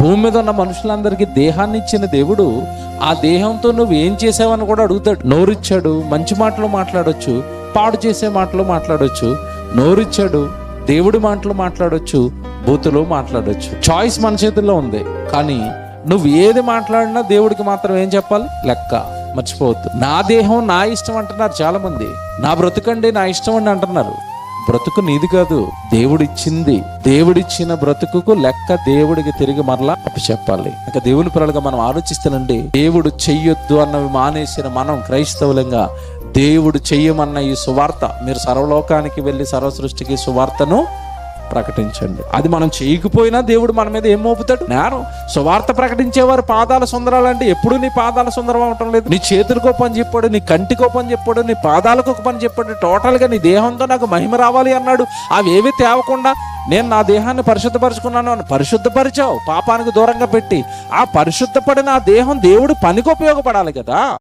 భూమి మీద ఉన్న మనుషులందరికీ దేహాన్ని ఇచ్చిన దేవుడు ఆ దేహంతో నువ్వు ఏం చేసావని కూడా అడుగుతాడు. నోరిచ్చాడు, మంచి మాటలు మాట్లాడొచ్చు, పాడు చేసే మాటలు మాట్లాడొచ్చు. నోరిచ్చాడు, దేవుడి మాటలు మాట్లాడొచ్చు, బూతులు మాట్లాడొచ్చు. చాయిస్ మన చేతుల్లో ఉంది. కానీ నువ్వు ఏది మాట్లాడినా దేవుడికి మాత్రం ఏం చెప్పాలి? లెక్క. మర్చిపోవద్దు. నా దేహం నా ఇష్టం అంటున్నారు చాలా మంది. నా బ్రతుకండి నా ఇష్టం అండి అంటున్నారు. బ్రతుకు నీది కాదు, దేవుడిచ్చింది. దేవుడిచ్చిన బ్రతుకుకు లెక్క దేవుడికి తిరిగి మరలా అప్పచెప్పాలి. ఇంకా దేవుని పిల్లలుగా మనం ఆలోచిస్తానండి, దేవుడు చెయ్యొద్దు అన్నవి మానేసిన మనం క్రైస్తవులంగా దేవుడు చెయ్యమన్న ఈ సువార్త, మీరు సర్వలోకానికి వెళ్ళి సర్వ సృష్టికి సువార్తను ప్రకటించండి. అది మనం చేయకపోయినా దేవుడు మన మీద ఏం మోపుతాడు? నేరం. సువార్త ప్రకటించేవారు పాదాల సుందరాలంటే ఎప్పుడు నీ పాదాల సుందరం అవటం లేదు. నీ చేతులకు పని చెప్పాడు, నీ కంటికో పని చెప్పాడు, నీ పాదాలకు ఒక పని చెప్పాడు. టోటల్గా నీ దేహంతో నాకు మహిమ రావాలి అన్నాడు. అవేవి తేవకుండా నేను నా దేహాన్ని పరిశుద్ధపరుచుకున్నాను అని పరిశుద్ధపరిచావు, పాపానికి దూరంగా పెట్టి. ఆ పరిశుద్ధపడిన ఆ దేహం దేవుడు పనికి ఉపయోగపడాలి కదా.